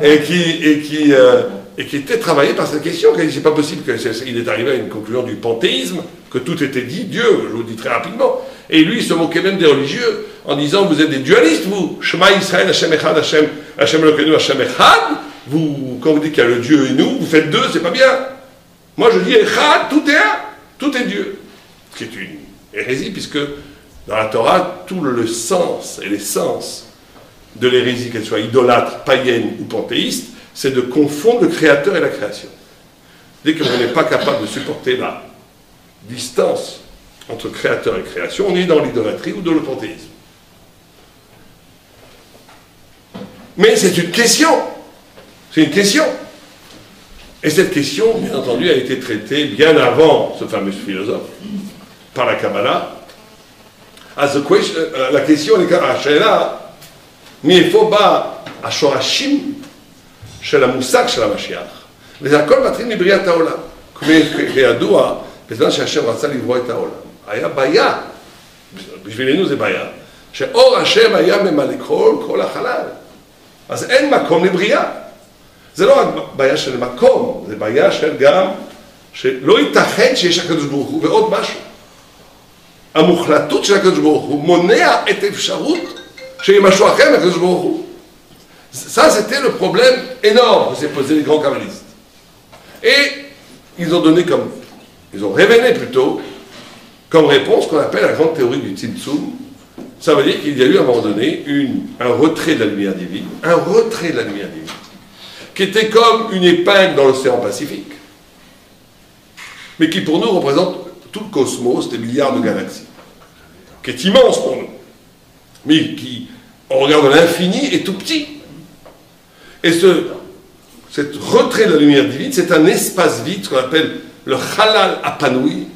et qui était travaillé par cette question. C'est pas possible qu'il est arrivé à une conclusion du panthéisme, que tout était dit, Dieu, je vous le dis très rapidement. Et lui, il se moquait même des religieux en disant, vous êtes des dualistes, vous, Shema Israël, Hashem Echad, Hashem Elokeinu, Hashem Echad, vous, quand vous dites qu'il y a le Dieu et nous, vous faites deux, c'est pas bien. Moi, je dis Echad, tout est un, tout est Dieu. Ce qui est une hérésie, puisque dans la Torah, tout le sens et l'essence de l'hérésie, qu'elle soit idolâtre, païenne ou panthéiste, c'est de confondre le créateur et la création. Dès que vous n'êtes pas capable de supporter la distance entre créateur et création, on est dans l'idolâtrie ou dans le panthéisme. Mais c'est une question. C'est une question. Et cette question, bien entendu, a été traitée bien avant ce fameux philosophe, par la Kabbalah. La question est השאלה, מאיפה בא השורשים של המושג של המשיח. וזה הכל מתחיל מבריאת העולם. כידוע, בזמן שהשם רצה לברוא את העולם, היה בעיה, בשבילנו זה בעיה, שאור השם היה ממלא כל החלל. אז אין מקום לבריאה. זה לא רק בעיה של מקום, זה בעיה של גם, שלא ייתכן שיש הקדוש ברוך הוא, ועוד משהו. המוחלטות של הקדוש ברוך הוא מונע את האפשרות שיהיה משהו אחר מהקדוש ברוך הוא. Ça, c'était le problème énorme que s'est posé les grands kabbalistes. Et ils ont donné comme, ils ont révélé plutôt, comme réponse qu'on appelle la grande théorie du Tzimtzum. Ça veut dire qu'il y a eu à un moment donné un retrait de la lumière divine, qui était comme une épingle dans l'océan Pacifique, mais qui pour nous représente tout le cosmos, des milliards de galaxies, qui est immense pour nous, mais qui, on regarde l'infini, est tout petit. Et cet retrait de la lumière divine, c'est un espace vide, ce qu'on appelle le Halal Apanoui,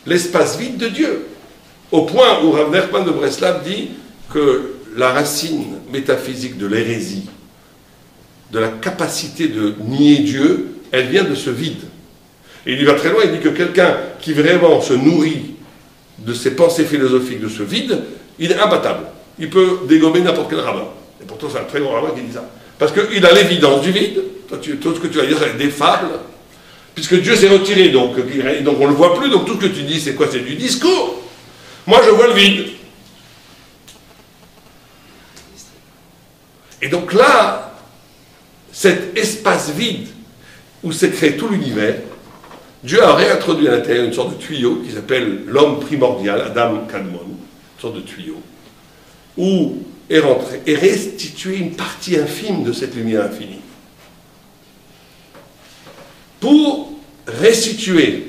l'espace vide de Dieu. Au point où Rav Nachman de Breslav dit que la racine métaphysique de l'hérésie, de la capacité de nier Dieu, elle vient de ce vide. Et il y va très loin, il dit que quelqu'un qui vraiment se nourrit de ses pensées philosophiques, de ce vide, il est imbattable. Il peut dégommer n'importe quel rabbin. Et pourtant, c'est un très grand rabbin qui dit ça. Parce qu'il a l'évidence du vide. Tout ce que tu vas dire, c'est des fables. Puisque Dieu s'est retiré, donc on ne le voit plus. Donc tout ce que tu dis, c'est quoi? C'est du discours. Moi, je vois le vide. Et donc là, cet espace vide où s'est créé tout l'univers, Dieu a réintroduit à l'intérieur une sorte de tuyau qui s'appelle l'homme primordial, Adam Kadmon, une sorte de tuyau, où est rentré et restitué une partie infime de cette lumière infinie. Pour restituer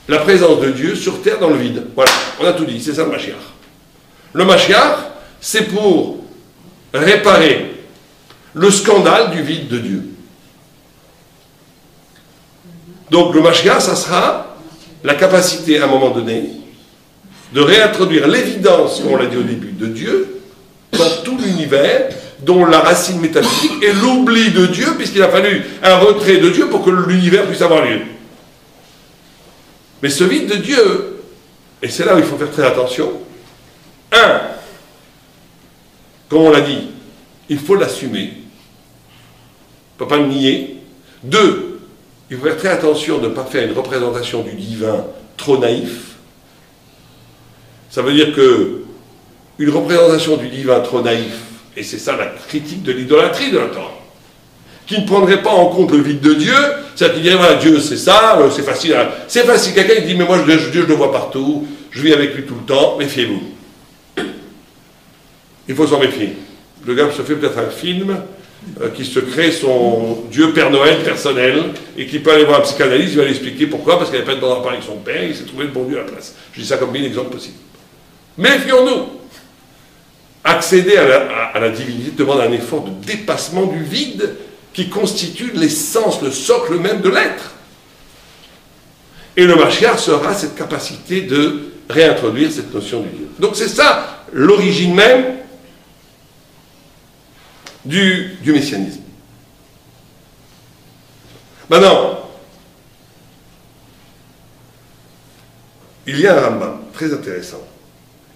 la présence de Dieu sur terre dans le vide. Voilà, on a tout dit, c'est ça le Mashiach. Le Mashiach, c'est pour réparer le scandale du vide de Dieu. Donc le Mashiach, ça sera la capacité à un moment donné de réintroduire l'évidence, comme on l'a dit au début, de Dieu dans tout l'univers, dont la racine métaphysique est l'oubli de Dieu, puisqu'il a fallu un retrait de Dieu pour que l'univers puisse avoir lieu. Mais ce vide de Dieu, et c'est là où il faut faire très attention, un, comme on l'a dit, il faut l'assumer, on ne peut pas le nier. Deux, il faut faire très attention de ne pas faire une représentation du divin trop naïf. Ça veut dire que une représentation du divin trop naïf, et c'est ça la critique de l'idolâtrie de la Torah, qui ne prendrait pas en compte le vide de Dieu, c'est-à-dire qu'il dirait, voilà, Dieu c'est ça, c'est facile. C'est facile, quelqu'un qui dit, mais moi Dieu je le vois partout, je vis avec lui tout le temps, méfiez-vous. Il faut s'en méfier. Le gars se fait peut-être un film qui se crée son Dieu Père Noël personnel, et qui peut aller voir un psychanalyste, il va lui expliquer pourquoi, parce qu'il n'avait pas de temps parler avec son père, il s'est trouvé le bon Dieu à la place. Je dis ça comme bien exemple possible. Méfions-nous. Accéder à la divinité demande un effort de dépassement du vide qui constitue l'essence, le socle même de l'être. Et le Mashiach sera cette capacité de réintroduire cette notion du Dieu. Donc c'est ça l'origine même du messianisme. Maintenant, il y a un Rambam très intéressant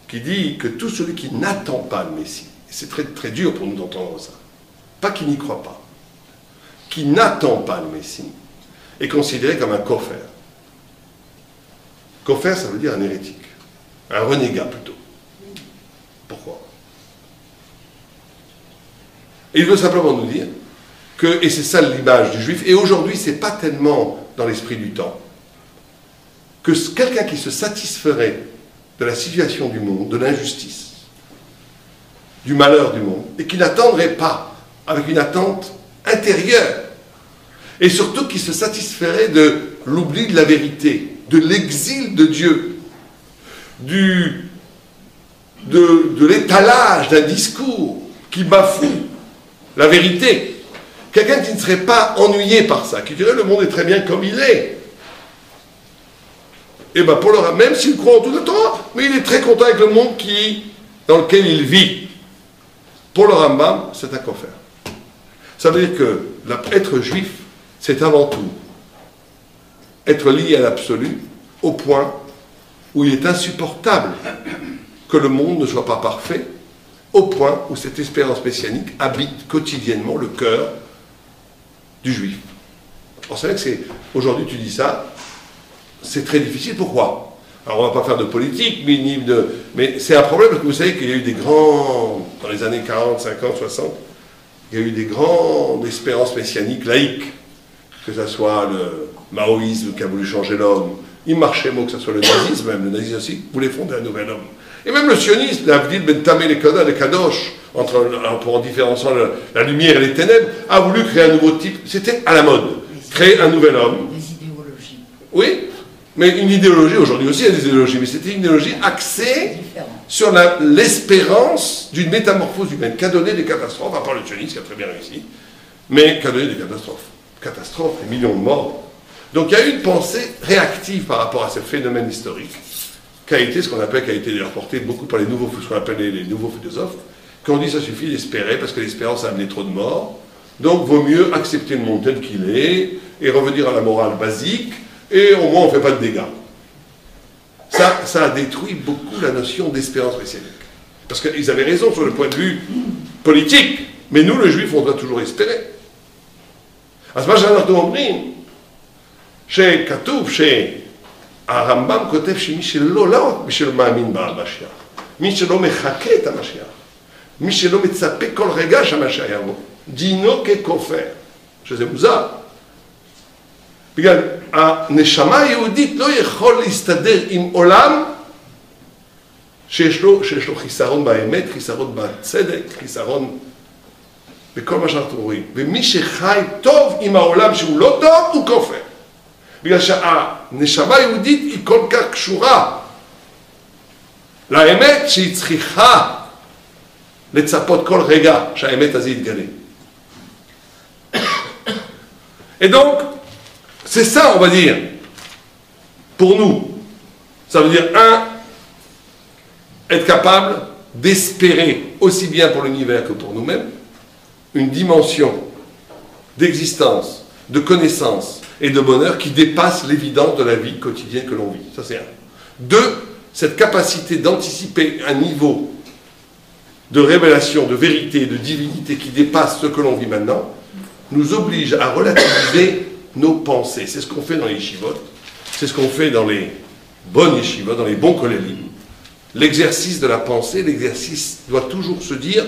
qui dit que tout celui qui n'attend pas le Messie, et c'est très, très dur pour nous d'entendre ça, pas qui n'y croit pas, qui n'attend pas le Messie, est considéré comme un koffer. Koffer, ça veut dire un hérétique, un renégat plutôt. Pourquoi? Et il veut simplement nous dire que, et c'est ça l'image du juif, et aujourd'hui c'est pas tellement dans l'esprit du temps, que quelqu'un qui se satisferait de la situation du monde, de l'injustice, du malheur du monde, et qui n'attendrait pas, avec une attente intérieure, et surtout qui se satisferait de l'oubli de la vérité, de l'exil de Dieu, de l'étalage d'un discours qui bafoue la vérité. Quelqu'un qui ne serait pas ennuyé par ça, qui dirait le monde est très bien comme il est. Et bien pour le Rambam, même s'il croit en tout le Torah, mais il est très content avec le monde dans lequel il vit. Pour le Rambam, c'est un koffer. Ça veut dire que être juif, c'est avant tout être lié à l'absolu au point où il est insupportable que le monde ne soit pas parfait, au point où cette espérance messianique habite quotidiennement le cœur du juif. Alors c'est vrai que aujourd'hui tu dis ça, c'est très difficile. Pourquoi? Alors on ne va pas faire de politique, mais c'est un problème parce que vous savez qu'il y a eu des grands, dans les années 40, 50, 60, il y a eu des grandes espérances messianiques laïques, que ce soit le maoïsme qui a voulu changer l'homme, il marchait mot que ce soit le nazisme, même le nazisme aussi, voulait fonder un nouvel homme. Et même le sionisme, l'Avdil ben Tamé le Kadosh, en différenciant la lumière et les ténèbres, a voulu créer un nouveau type. C'était à la mode. Créer un nouvel homme. Des idéologies. Oui, mais une idéologie, aujourd'hui aussi il y a des idéologies, mais c'était une idéologie axée sur l'espérance d'une métamorphose humaine, qu'a donné des catastrophes, à part le sionisme qui a très bien réussi, mais qu'a donné des catastrophes. Catastrophes, des millions de morts. Donc il y a eu une pensée réactive par rapport à ce phénomène historique, qui a été ce qu'on appelle, qui a été rapporté beaucoup par ce qu'on appelle les nouveaux philosophes, qui ont dit ça suffit d'espérer parce que l'espérance a amené trop de morts, donc vaut mieux accepter le monde tel qu'il est et revenir à la morale basique et au moins on ne fait pas de dégâts. Ça a détruit beaucoup la notion d'espérance messianique. Parce qu'ils avaient raison sur le point de vue politique, mais nous, le juif, on doit toujours espérer. אז מה שאנחנו אומרים, שכתוב שהרמב"ם כותב שמי שלא, לא רק מי שלא מאמין במשיח, מי שלא מחכה את המשיח, מי שלא מצפה כל רגע שהמשיח יבוא, דינו ככופר, שזה מוזר. בגלל הנשמה היהודית לא יכול להסתדר עם עולם שיש לו חיסרון באמת, חיסרון בצדק, חיסרון בכל מה שאנחנו רואים. ומי שחי טוב עם העולם שהוא לא טוב, הוא כופר. בגלל שהנשמה היהודית היא כל כך קשורה לאמת שהיא צריכה לצפות כל רגע שהאמת הזה יתגלה. Et donc, c'est ça, on va dire, pour nous. Ça veut dire, être capable d'espérer, aussi bien pour l'univers que pour nous-mêmes, une dimension d'existence, de connaissance et de bonheur qui dépasse l'évidence de la vie quotidienne que l'on vit. Ça, c'est un. Deux, cette capacité d'anticiper un niveau de révélation, de vérité, de divinité qui dépasse ce que l'on vit maintenant, nous oblige à relativiser nos pensées. C'est ce qu'on fait dans les yeshivot, c'est ce qu'on fait dans les bonnes yeshivot, dans les bons kolélim. L'exercice de la pensée, l'exercice doit toujours se dire,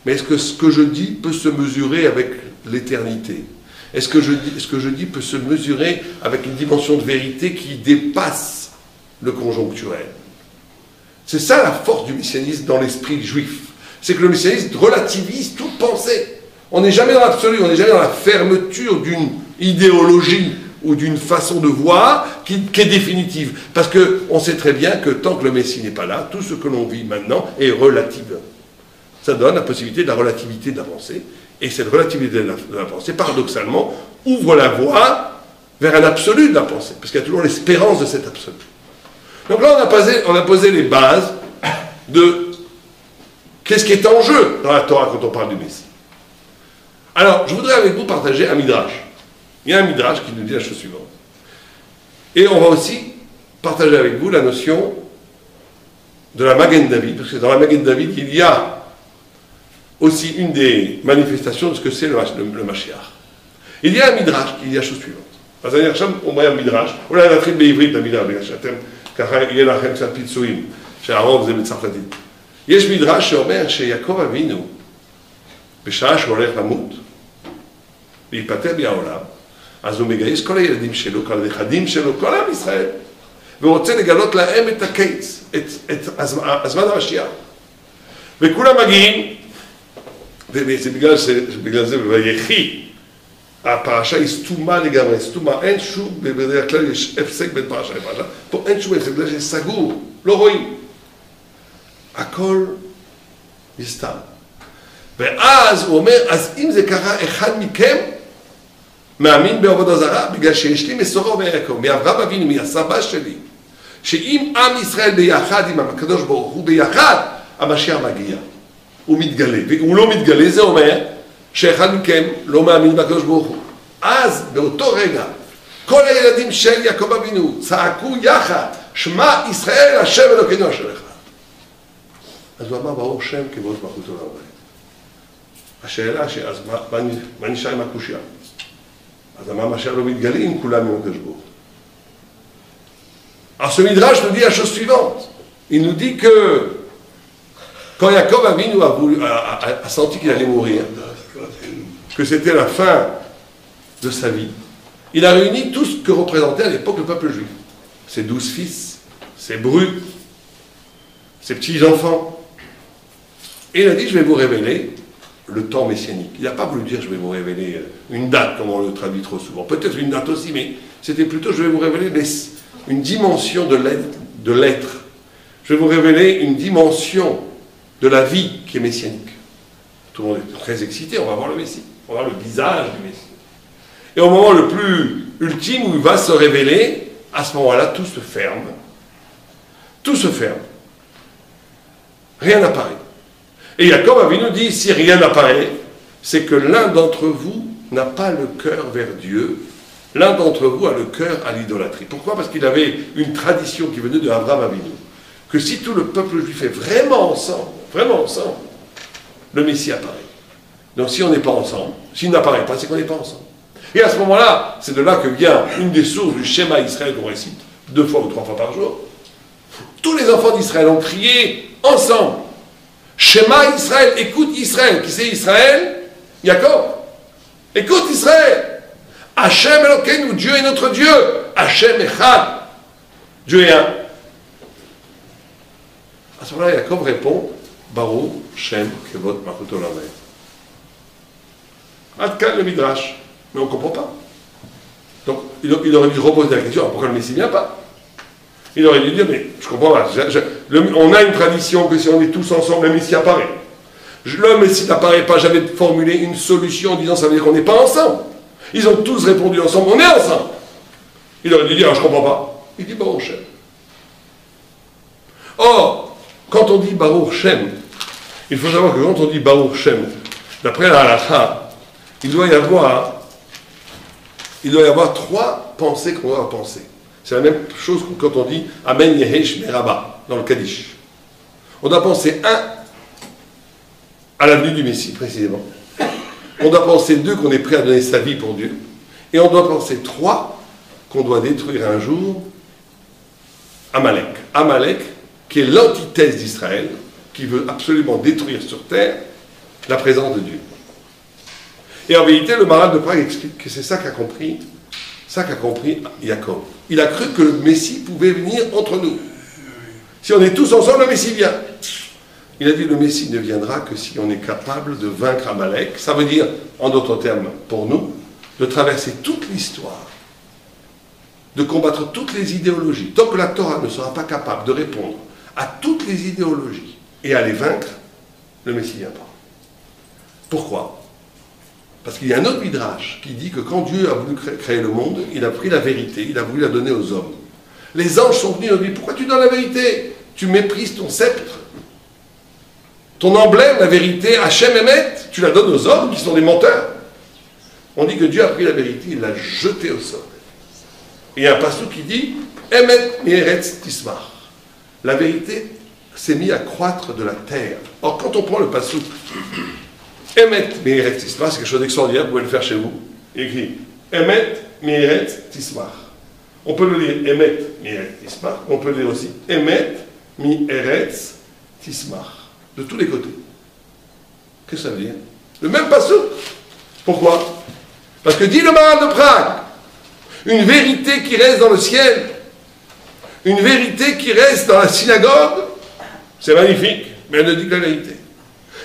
mais est-ce que ce que je dis peut se mesurer avec l'éternité? Est-ce que ce que je dis peut se mesurer avec une dimension de vérité qui dépasse le conjoncturel? C'est ça la force du messianisme dans l'esprit juif. C'est que le messianisme relativise toute pensée. On n'est jamais dans l'absolu, on n'est jamais dans la fermeture d'une idéologie ou d'une façon de voir qui est définitive. Parce qu'on sait très bien que tant que le Messie n'est pas là, tout ce que l'on vit maintenant est relatif. Ça donne la possibilité de la relativité de la pensée. Et cette relativité de la pensée, paradoxalement, ouvre la voie vers un absolu de la pensée. Parce qu'il y a toujours l'espérance de cet absolu. Donc là, on a posé les bases de qu'est-ce qui est en jeu dans la Torah quand on parle du Messie. Alors, je voudrais avec vous partager un midrash. Il y a un midrash qui nous dit la chose suivante. Et on va aussi partager avec vous la notion de la Magen David, parce que dans la Magen David, il y a aussi une des manifestations de ce que c'est le Mashiach. Il y a un midrash qui dit la chose suivante. אז אני עכשיו אומר מדרש, אולי נתחיל בעברית המילה, בגלל שאתם, ככה יהיה לכם קצת פיצויים, שהרוב זה בצרפתית. יש מדרש שאומר שיעקב אבינו, בשעה שהוא הולך למות, להיפטר מהעולם, אז הוא מגייס כל הילדים שלו, כל הנכדים שלו, כל עם ישראל, ורוצה לגלות להם את הקיץ, את הזמן המשיח. וכולם מגיעים, וזה בגלל זה, ויחי, הפרשה היא סתומה לגמרי, סתומה, אין שום, בדרך כלל יש הפסק בין פרשה לפרשה, פה אין שום הפסק, בגלל שזה סגור, לא רואים. הכל נסתם. ואז הוא אומר, אז אם זה ככה, אחד מכם מאמין בעבודה זרה, בגלל שיש לי מסורו ויעקב, מאברהם אבינו, מהסבא שלי, שאם עם ישראל ביחד עם הקדוש ברוך הוא ביחד, המשיח מגיע. הוא מתגלה, והוא לא מתגלה, זה אומר שאחד מכם לא מאמין בקדוש ברוך הוא. אז באותו רגע, כל הילדים של יעקב אבינו צעקו יחד, שמע ישראל השם אלוקינו אשר אחד. אז הוא אמר ברוך שם כבוד מלכותו לעולם. השאלה אז מה נשאר עם הקושיה? אז אמר משיח לא מתגלה אם כולם עם הקדוש ברוך הוא. Alors ce midrash nous dit la chose suivante. Il nous dit que quand Jacob a senti qu'il allait mourir, que c'était la fin de sa vie, il a réuni tout ce que représentait à l'époque le peuple juif. Ses 12 fils, ses brus, ses petits-enfants. Et il a dit, je vais vous révéler le temps messianique. Il n'a pas voulu dire, je vais vous révéler une date, comme on le traduit trop souvent. Peut-être une date aussi, mais c'était plutôt, je vais vous révéler une dimension de l'être. Je vais vous révéler une dimension de la vie qui est messianique. Tout le monde est très excité, on va voir le Messie, on va voir le visage du Messie. Et au moment le plus ultime où il va se révéler, à ce moment-là, tout se ferme. Tout se ferme. Rien n'apparaît. Et Jacob Avinu dit, si rien n'apparaît, c'est que l'un d'entre vous n'a pas le cœur vers Dieu. L'un d'entre vous a le cœur à l'idolâtrie. Pourquoi? Parce qu'il avait une tradition qui venait de Abraham Avinu, que si tout le peuple juif est vraiment ensemble, le Messie apparaît. Donc si on n'est pas ensemble, s'il n'apparaît pas, c'est qu'on n'est pas ensemble. Et à ce moment-là, c'est de là que vient une des sources du schéma Israël qu'on récite 2 fois ou 3 fois par jour. Tous les enfants d'Israël ont crié ensemble. Schéma Israël, écoute Israël. Qui c'est Israël? Jacob. Écoute Israël. Hachem Elokeinu, Dieu est notre Dieu. Hachem Echad. Dieu est un. À ce moment-là, Jacob répond, Baruch Shem Kevod Malchut Olam. Adkan le Midrash. Mais on ne comprend pas. Donc, il aurait dû reposer la question, pourquoi le Messie ne vient pas? Il aurait dû dire, mais je comprends pas. On a une tradition que si on est tous ensemble, le Messie apparaît. Le Messie n'apparaît pas, j'avais formulé une solution en disant, ça veut dire qu'on n'est pas ensemble. Ils ont tous répondu ensemble, on est ensemble. Il aurait dû dire, je ne comprends pas. Il dit Baruch Shem. Or, quand on dit Baruch Shem, il faut savoir que quand on dit Baruch Shem, d'après la halakha, il doit y avoir 3 pensées qu'on doit penser. C'est la même chose que quand on dit Amen Yehesh Meraba dans le Kaddish. On doit penser 1 à la venue du Messie, précisément. On doit penser 2 qu'on est prêt à donner sa vie pour Dieu. Et on doit penser 3 qu'on doit détruire un jour Amalek. Amalek, qui est l'antithèse d'Israël, qui veut absolument détruire sur terre la présence de Dieu. Et en vérité, le Maharal de Prague explique que c'est ça qu'a compris Jacob. Il a cru que le Messie pouvait venir entre nous. Si on est tous ensemble, le Messie vient. Il a dit le Messie ne viendra que si on est capable de vaincre Amalek. Ça veut dire, en d'autres termes, pour nous, de traverser toute l'histoire, de combattre toutes les idéologies. Tant que la Torah ne sera pas capable de répondre à toutes les idéologies et à les vaincre, le Messie ne vient pas. Pourquoi? Parce qu'il y a un autre midrash qui dit que quand Dieu a voulu créer le monde, il a pris la vérité, il a voulu la donner aux hommes. Les anges sont venus et ont dit, pourquoi tu donnes la vérité? Tu méprises ton sceptre. Ton emblème, la vérité, Hachem Emet, tu la donnes aux hommes qui sont des menteurs. On dit que Dieu a pris la vérité, il l'a jetée au sol. Et il y a un passage qui dit, Emet Mieretz Tismar. La vérité s'est mise à croître de la terre. Or, quand on prend le passage Emet Mieret Tismar, c'est quelque chose d'extraordinaire, vous pouvez le faire chez vous. Il écrit Emet Mieret Tismar. On peut le lire Emet Mieret Tismar, on peut le lire aussi Emet Mieret Tismar. De tous les côtés. Qu'est-ce que ça veut dire? Le même passouk. Pourquoi? Parce que dit le Maharal de Prague, une vérité qui reste dans le ciel, une vérité qui reste dans la synagogue, c'est magnifique, mais elle ne dit que la vérité.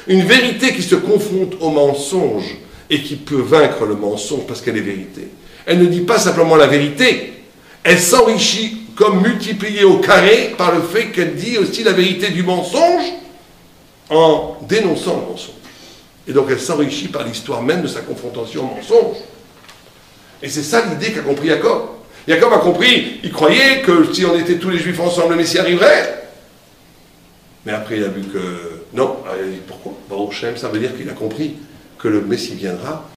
Une vérité qui se confronte au mensonge et qui peut vaincre le mensonge parce qu'elle est vérité. Elle ne dit pas simplement la vérité, elle s'enrichit comme multipliée au carré par le fait qu'elle dit aussi la vérité du mensonge en dénonçant le mensonge. Et donc elle s'enrichit par l'histoire même de sa confrontation au mensonge. Et c'est ça l'idée qu'a compris Jacob. Jacob a compris, il croyait que si on était tous les juifs ensemble, le Messie arriverait. Mais après il a vu que non, alors il a dit pourquoi? Baruch Shem, ça veut dire qu'il a compris que le Messie viendra